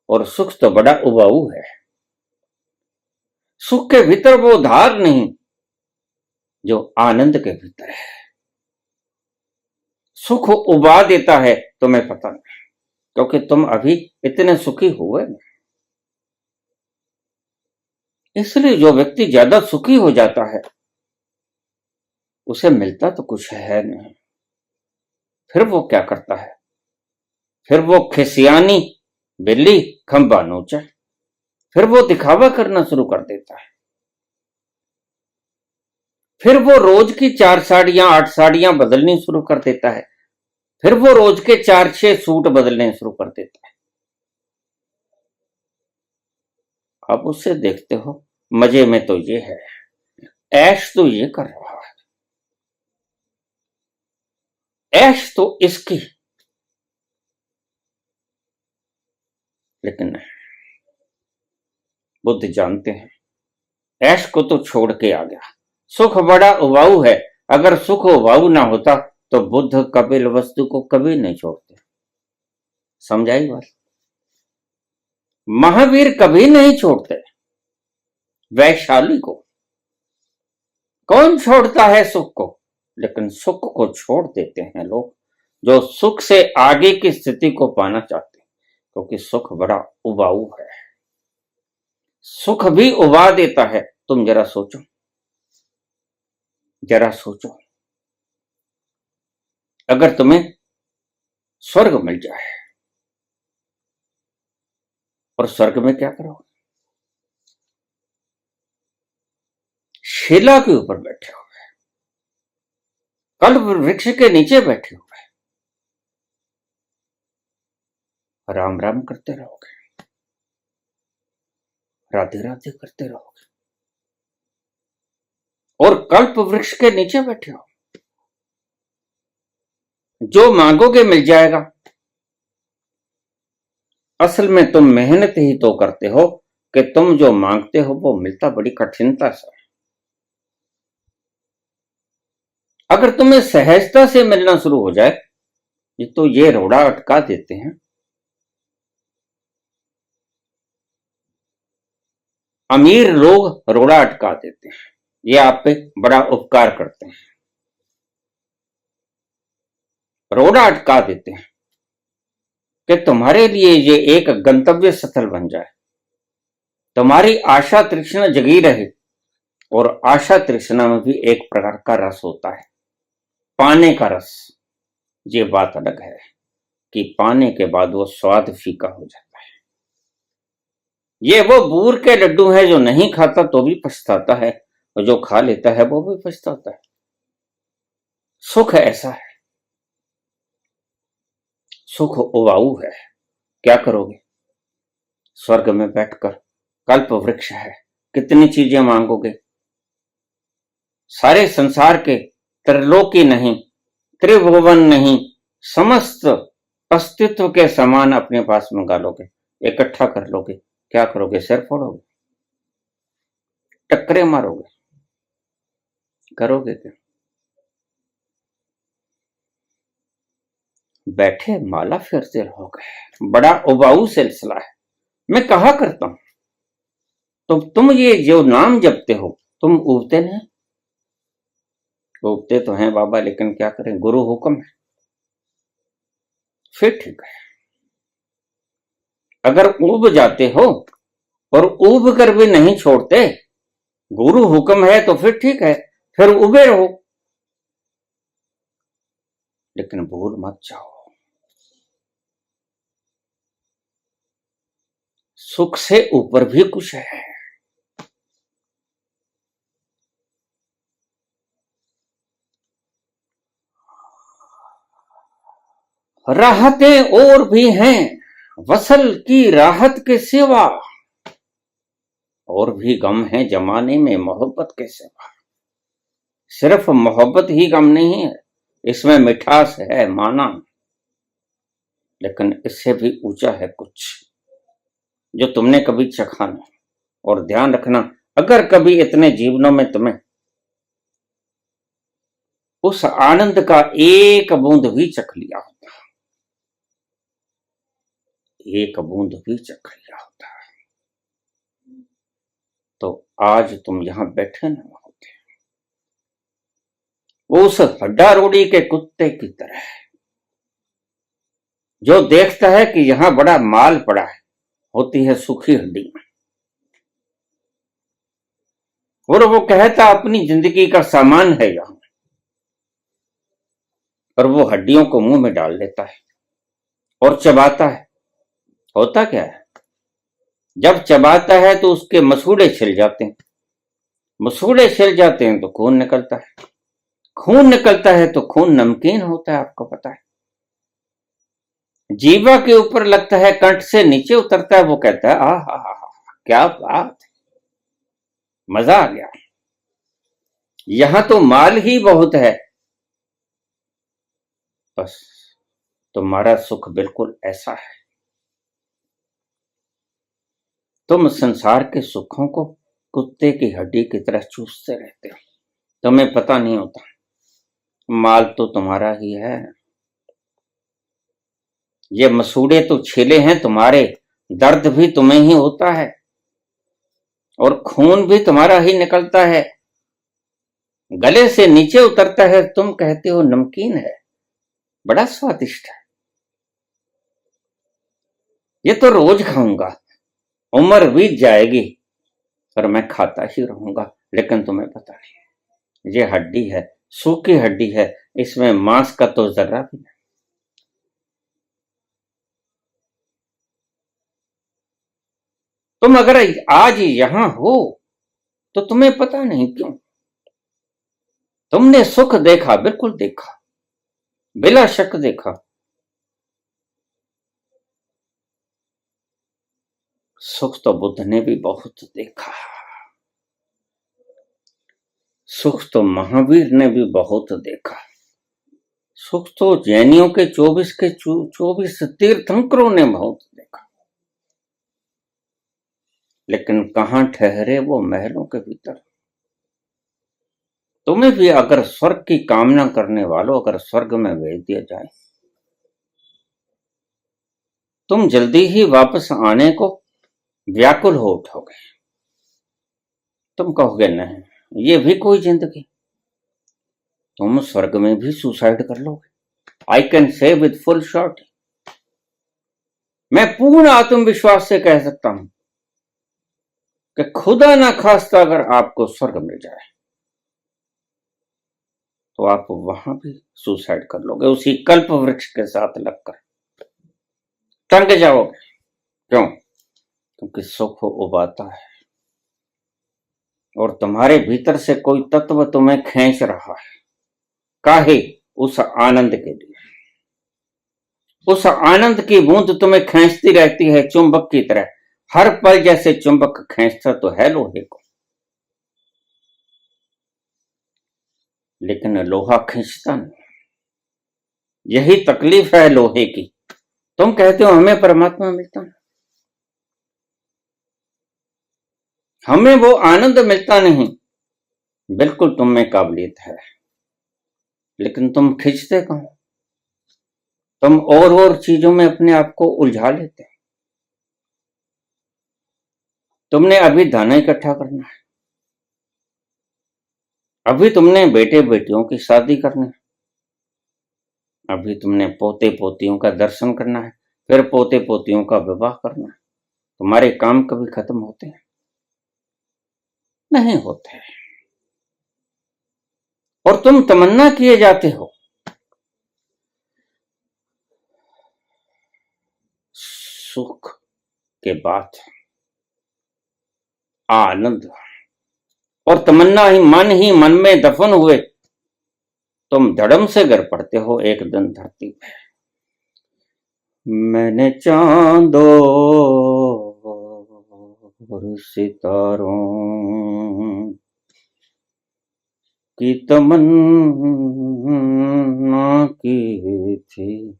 और सुख तो बड़ा उबाऊ है। सुख के भीतर वो धार नहीं जो आनंद के भीतर है। सुख उबा देता है, तुम्हें पता नहीं, क्योंकि तुम अभी इतने सुखी हुए नहीं। इसलिए जो व्यक्ति ज्यादा सुखी हो जाता है, उसे मिलता तो कुछ है नहीं। फिर वो क्या करता है? फिर वो खिसियानी बिल्ली खंबा नोचा, फिर वो दिखावा करना शुरू कर देता है। फिर वो रोज की 4 साड़ियां 8 साड़ियां बदलनी शुरू कर देता है। फिर वो रोज के 4-6 सूट बदलने शुरू कर देता है। आप उससे देखते हो, मजे में तो ये है, ऐश तो ये कर रहा है, ऐश तो इसकी, लेकिन बुद्ध जानते हैं ऐश को तो छोड़ के आ गया। सुख बड़ा उबाऊ है, अगर सुख उबाऊ ना होता तो बुद्ध कपिल वस्तु को कभी नहीं छोड़ते। समझाई बात? महावीर कभी नहीं छोड़ते वैशाली को। कौन छोड़ता है सुख को? लेकिन सुख को छोड़ देते हैं लोग जो सुख से आगे की स्थिति को पाना चाहते हैं, क्योंकि सुख बड़ा उबाऊ है। सुख भी उबा देता है। तुम जरा सोचो, जरा सोचो, अगर तुम्हें स्वर्ग मिल जाए, और स्वर्ग में क्या करोगे? शिला के ऊपर बैठे हुए, कल्प वृक्ष के नीचे बैठे हुए, राम राम करते रहोगे, राधे राधे करते रहोगे, और कल्प वृक्ष के नीचे बैठे हो, जो मांगोगे मिल जाएगा। असल में तुम मेहनत ही तो करते हो कि तुम जो मांगते हो वो मिलता बड़ी कठिनता से। अगर तुम्हें सहजता से मिलना शुरू हो जाए, तो ये रोड़ा अटका देते हैं। अमीर लोग रोड़ा अटका देते हैं, ये आप पे बड़ा उपकार करते हैं, रोड़ा अटका देते हैं कि तुम्हारे लिए ये एक गंतव्य स्थल बन जाए, तुम्हारी आशा तृष्णा जगी रहे। और आशा तृष्णा में भी एक प्रकार का रस होता है, पाने का रस। ये बात अलग है कि पाने के बाद वो स्वाद फीका हो जाता है। ये वो बूर के लड्डू है जो नहीं खाता तो भी पछताता है, और जो खा लेता है वो भी पछताता है। सुख ऐसा है, सुख उबाऊ है। क्या करोगे? स्वर्ग में बैठकर, कल्प वृक्ष है, कितनी चीजें मांगोगे? सारे संसार के त्रिलोकी नहीं, त्रिभुवन नहीं, समस्त अस्तित्व के समान अपने पास मंगा लोगे, इकट्ठा कर लोगे, क्या करोगे? सिर फोड़ोगे, टक्करे मारोगे, करोगे क्या? बैठे माला फेरते रहोगे। बड़ा उबाऊ सिलसिला है। मैं कहा करता हूं, तो तुम ये जो नाम जपते हो, तुम उबते नहीं? उबते तो हैं बाबा, लेकिन क्या करें, गुरु हुक्म है। फिर ठीक है, अगर उब जाते हो और उब कर भी नहीं छोड़ते, गुरु हुक्म है तो फिर ठीक है, फिर उबे रहो, लेकिन भूल मत जाओ, सुख से ऊपर भी कुछ है। राहतें और भी हैं, वसल की राहत के सिवा, और भी गम है जमाने में मोहब्बत के सिवा। सिर्फ मोहब्बत ही गम नहीं है, इसमें मिठास है माना, लेकिन इससे भी ऊंचा है कुछ जो तुमने कभी चखा नहीं। और ध्यान रखना, अगर कभी इतने जीवनों में तुम्हें उस आनंद का एक बूंद भी चख लिया होता, एक बूंद भी चख लिया होता, तो आज तुम यहां बैठे न होते। उस हड्डा रोड़ी के कुत्ते की तरह जो देखता है कि यहां बड़ा माल पड़ा है, होती है सूखी हड्डी, और वो कहता अपनी जिंदगी का सामान है यहां, और वो हड्डियों को मुंह में डाल लेता है और चबाता है। होता क्या है, जब चबाता है तो उसके मसूड़े छिल जाते हैं, मसूड़े छिल जाते हैं तो खून निकलता है, खून निकलता है तो खून नमकीन होता है, आपको पता है। जीवा के ऊपर लगता है, कंठ से नीचे उतरता है, वो कहता है आ हा हा हा, क्या बात है, मजा आ गया। यहां तो माल ही बहुत है, बस तुम्हारा सुख बिल्कुल ऐसा है। तुम संसार के सुखों को कुत्ते की हड्डी की तरह चूसते रहते हो, तुम्हें पता नहीं होता माल तो तुम्हारा ही है। ये मसूड़े तो छिले हैं तुम्हारे, दर्द भी तुम्हें ही होता है, और खून भी तुम्हारा ही निकलता है, गले से नीचे उतरता है, तुम कहते हो नमकीन है, बड़ा स्वादिष्ट है, ये तो रोज खाऊंगा, उम्र बीत जाएगी पर मैं खाता ही रहूंगा। लेकिन तुम्हें पता नहीं, ये हड्डी है, सूखी हड्डी है, इसमें मांस का तो जर्रा भी नहीं। तुम अगर आज यहां हो तो तुम्हें पता नहीं क्यों, तुमने सुख देखा, बिल्कुल देखा, बिला शक देखा। सुख तो बुद्ध ने भी बहुत देखा, सुख तो महावीर ने भी बहुत देखा, सुख तो जैनियों के 24 तीर्थंकरों ने बहुत देखा, लेकिन कहां ठहरे वो महलों के भीतर। तुम्हें भी अगर स्वर्ग की कामना करने वालों, अगर स्वर्ग में भेज दिया जाए, तुम जल्दी ही वापस आने को व्याकुल हो उठोगे। तुम कहोगे नहीं, ये भी कोई जिंदगी, तुम स्वर्ग में भी सुसाइड कर लोगे। I can say with full shot, मैं पूर्ण आत्मविश्वास से कह सकता हूं कि खुदा ना खास्ता अगर आपको स्वर्ग मिल जाए तो आप वहां भी सुसाइड कर लोगे, उसी कल्प वृक्ष के साथ लगकर टंग जाओगे। क्यों? क्योंकि सुख उबाता है, और तुम्हारे भीतर से कोई तत्व तुम्हें खींच रहा है। काहे? उस आनंद के लिए, उस आनंद की बूंद तुम्हें खींचती रहती है चुंबक की तरह, हर पल जैसे चुंबक खींचता तो है लोहे को, लेकिन लोहा खींचता नहीं। यही तकलीफ है लोहे की। तुम कहते हो हमें परमात्मा मिलता नहीं, हमें वो आनंद मिलता नहीं। बिल्कुल तुम में काबिलियत है, लेकिन तुम खींचते कहां? तुम और चीजों में अपने आप को उलझा लेते। तुमने अभी धन इकट्ठा करना है, अभी तुमने बेटे बेटियों की शादी करनी है, अभी तुमने पोते पोतियों का दर्शन करना है, फिर पोते पोतियों का विवाह करना है। तुम्हारे काम कभी खत्म होते हैं? नहीं होते। और तुम तमन्ना किए जाते हो सुख के बाद आनंद, और तमन्ना ही मन में दफन हुए तुम धड़म से गिर पड़ते हो एक दिन धरती पे। मैंने चांदो और सितारों की तमन्ना की थी,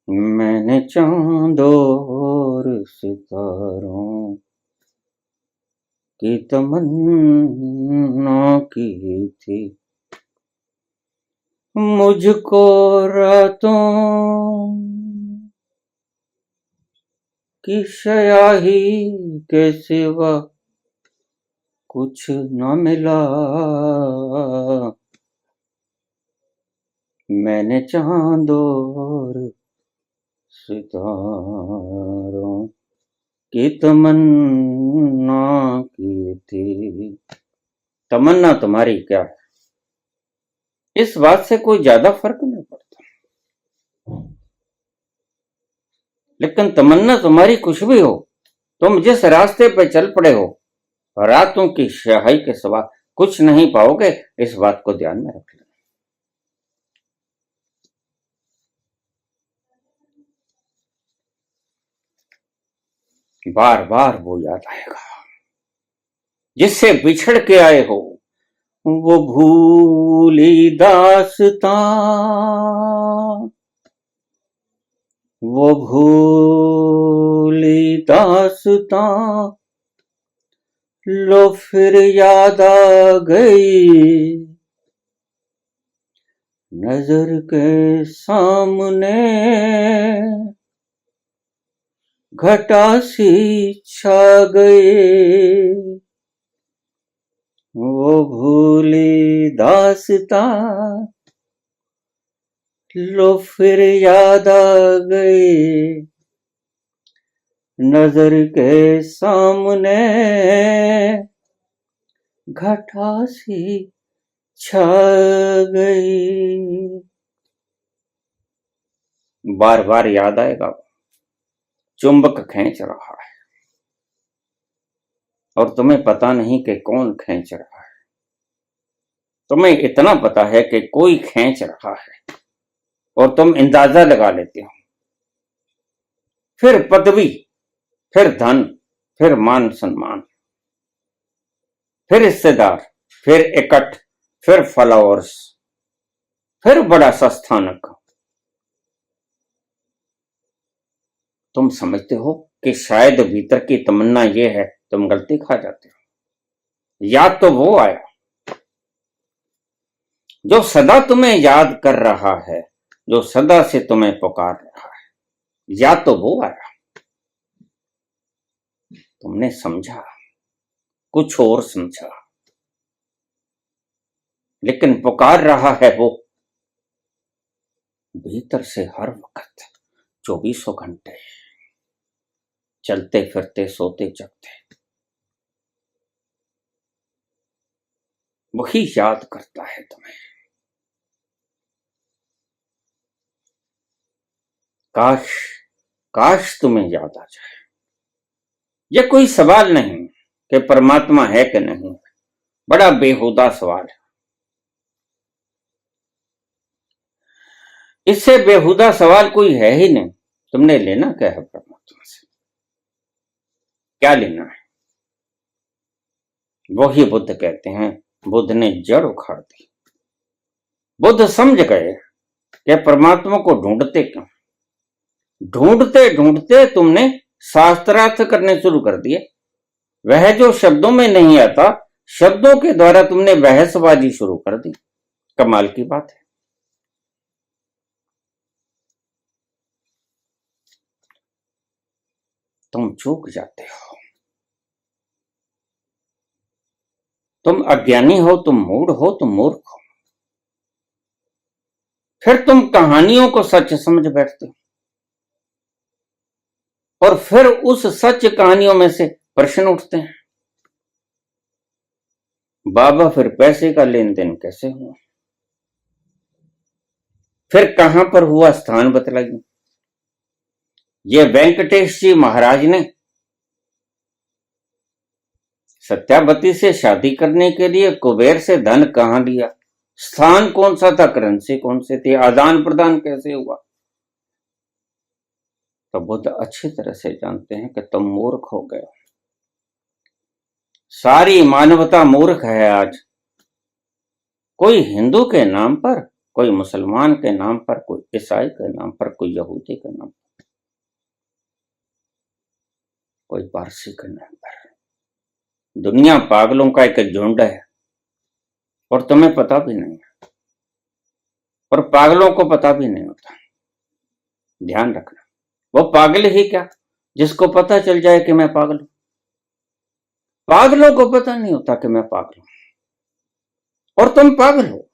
मैंने चांदो और सितारों की तमन्ना की थी, मुझको रातों की स्याही के सिवा कुछ न मिला, मैंने चांद और सितारों की तमन्ना की थी। तमन्ना तुम्हारी क्या है, इस बात से कोई ज्यादा फर्क नहीं पड़ता, लेकिन तमन्ना तुम्हारी कुछ भी हो, तुम जिस रास्ते पे चल पड़े हो रातों की स्याही के सिवा कुछ नहीं पाओगे, इस बात को ध्यान में रख लेना। बार बार वो याद आएगा जिससे बिछड़ के आए हो, वो भूली दास्तां, वो भूली दास्तां, लो फिर याद आ गई, नजर के सामने घटा सी छा गई, वो भूली दास्तां, लो फिर याद आ गई, नजर के सामने घटा सी छा गई। बार बार याद आएगा, चुंबक खींच रहा है और तुम्हें पता नहीं कि कौन खींच रहा है। तुम्हें इतना पता है कि कोई खींच रहा है और तुम अंदाजा लगा लेते हो। फिर पदवी, फिर धन, फिर मान सम्मान, फिर रिश्तेदार, फिर इकट्ठ, फिर फॉलोअर्स, फिर बड़ा संस्थानक। तुम समझते हो कि शायद भीतर की तमन्ना यह है, तुम गलती खा जाते हो। याद तो वो आया जो सदा तुम्हें याद कर रहा है, जो सदा से तुम्हें पुकार रहा है। याद तो वो आया, तुमने समझा, कुछ और समझा, लेकिन पुकार रहा है वो भीतर से हर वक्त, 24 घंटे, चलते फिरते सोते जगते। वही याद करता है तुम्हें। काश काश तुम्हें याद आ जाए। यह कोई सवाल नहीं कि परमात्मा है कि नहीं, बड़ा बेहुदा सवाल है। इससे बेहुदा सवाल कोई है ही नहीं। तुमने लेना क्या है परमात्मा से? क्या लेना है? वही बुद्ध कहते हैं, बुद्ध ने जड़ उखाड़ दी। बुद्ध समझ गए कि परमात्मा को ढूंढते क्यों? ढूंढते ढूंढते तुमने शास्त्रार्थ करने शुरू कर दिए। वह जो शब्दों में नहीं आता, शब्दों के द्वारा तुमने बहसबाजी शुरू कर दी। कमाल की बात है। तुम चूक जाते हो, तुम अज्ञानी हो, तुम मूढ़ हो, तुम मूर्ख हो। फिर तुम कहानियों को सच समझ बैठते हो और फिर उस सच कहानियों में से प्रश्न उठते हैं, बाबा फिर पैसे का लेन देन कैसे हुआ? फिर कहां पर हुआ, स्थान बतलाइए। ये वेंकटेश जी महाराज ने सत्यावती से शादी करने के लिए कुबेर से धन कहां लिया? स्थान कौन सा था? करेंसी कौन से थी? आदान प्रदान कैसे हुआ? तो बुद्ध अच्छी तरह से जानते हैं कि तुम मूर्ख हो गए। सारी मानवता मूर्ख है आज। कोई हिंदू के नाम पर, कोई मुसलमान के नाम पर, कोई ईसाई के नाम पर, कोई यहूदी के नाम पर, कोई पारसी के नाम पर। दुनिया पागलों का एक झुंड है और तुम्हें पता भी नहीं है, और पागलों को पता भी नहीं होता। ध्यान रखना, वो पागल ही क्या जिसको पता चल जाए कि मैं पागल हूं। पागलों को पता नहीं होता कि मैं पागल हूं, और तुम पागल हो।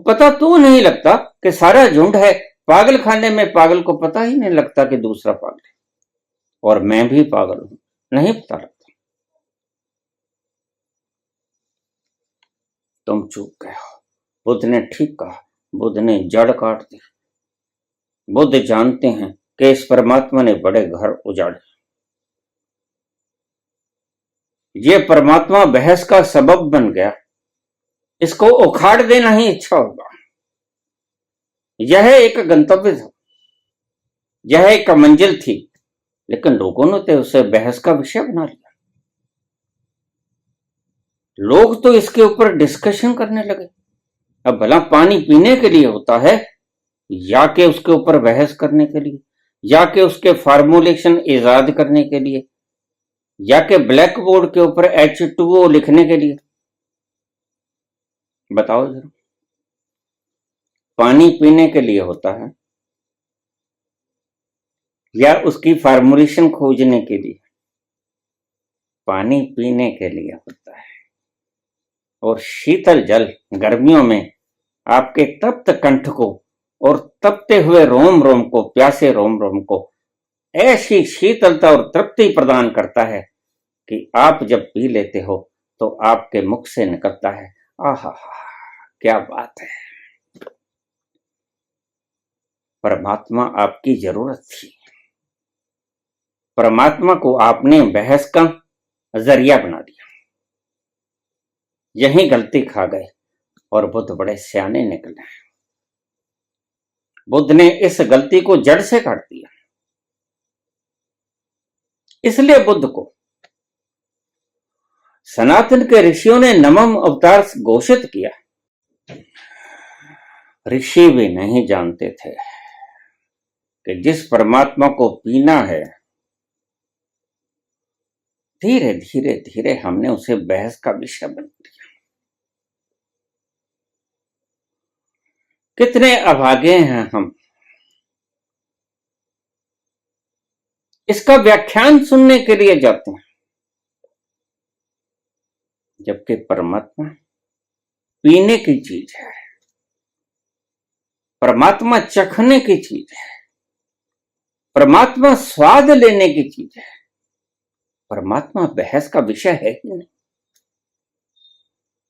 पता तो नहीं लगता कि सारा झुंड है पागल खाने में। पागल को पता ही नहीं लगता कि दूसरा पागल है, और मैं भी पागल हूं, नहीं पता लगता। तुम चूक गए हो। बुद्ध ने ठीक कहा, बुद्ध ने जड़ काट दी। बुद्ध जानते हैं कि इस परमात्मा ने बड़े घर उजाड़े। ये परमात्मा बहस का सबब बन गया, इसको उखाड़ देना ही अच्छा होगा। यह एक गंतव्य था, यह एक मंजिल थी, लेकिन लोगों ने तो उसे बहस का विषय बना लिया। लोग तो इसके ऊपर डिस्कशन करने लगे। अब भला पानी पीने के लिए होता है, या कि उसके ऊपर बहस करने के लिए, या कि उसके फार्मूलेशन इजाद करने के लिए, या कि ब्लैक बोर्ड के ऊपर H2O लिखने के लिए? बताओ जरा। पानी पीने के लिए होता है या उसकी फार्मूलेशन खोजने के लिए? पानी पीने के लिए होता है। और शीतल जल गर्मियों में आपके तप्त कंठ को और तपते हुए रोम रोम को, प्यासे रोम रोम को ऐसी शीतलता और तृप्ति प्रदान करता है कि आप जब पी लेते हो तो आपके मुख से निकलता है, आहा क्या बात है। परमात्मा आपकी जरूरत थी। परमात्मा को आपने बहस का जरिया बना दिया। यही गलती खा गए और बुद्ध बड़े सियाने निकले। बुद्ध ने इस गलती को जड़ से काट दिया। इसलिए बुद्ध को सनातन के ऋषियों ने नमम अवतार घोषित किया। ऋषि भी नहीं जानते थे कि जिस परमात्मा को पीना है, धीरे धीरे धीरे हमने उसे बहस का विषय बना दिया। कितने अभागे हैं हम। इसका व्याख्यान सुनने के लिए जाते हैं, जबकि परमात्मा पीने की चीज है, परमात्मा चखने की चीज है, परमात्मा स्वाद लेने की चीज है। परमात्मा बहस का विषय है ही नहीं।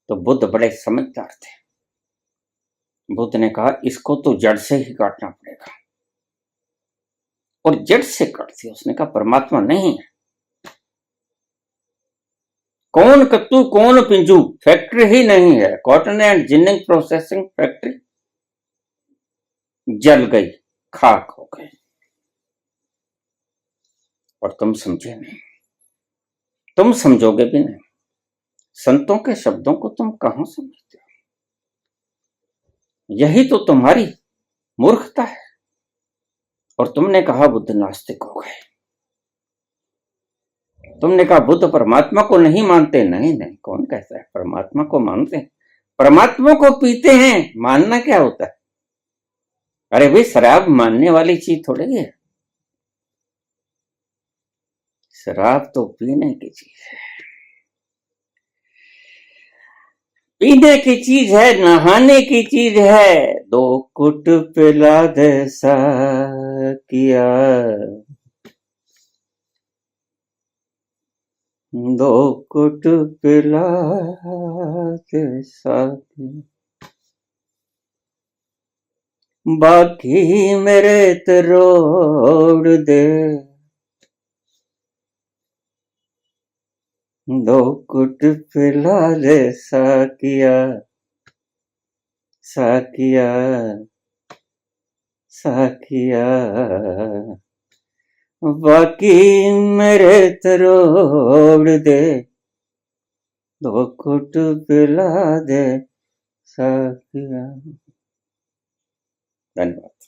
तो बुद्ध बड़े समझदार थे। बुद्ध ने कहा इसको तो जड़ से ही काटना पड़ेगा, और जड़ से काट दिया। उसने कहा परमात्मा नहीं है। कौन कत्तू कौन पिंजू फैक्ट्री ही नहीं है। Cotton and ginning processing factory जल गई, खाक हो गए और तुम समझे नहीं, तुम समझोगे भी नहीं। संतों के शब्दों को तुम कहां समझते हो? यही तो तुम्हारी मूर्खता है। और तुमने कहा बुद्ध नास्तिक हो गए, तुमने कहा बुद्ध परमात्मा को नहीं मानते। नहीं नहीं, कौन कहता है परमात्मा को मानते हैं? परमात्मा को पीते हैं, मानना क्या होता है? अरे भाई, शराब मानने वाली चीज थोड़ी है। शराब तो पीने की चीज है, पीने की चीज है, नहाने की चीज है। दो कुट पिला दे साकिया, दो कुट पिला दे साकिया, बाकी मेरे तरोड़ दे, दो कुट पिला दे साकिया, साकिया, साकिया, बाकी मेरे तरोड़ दे, दो कुट पिला दे साकिया। धन्यवाद।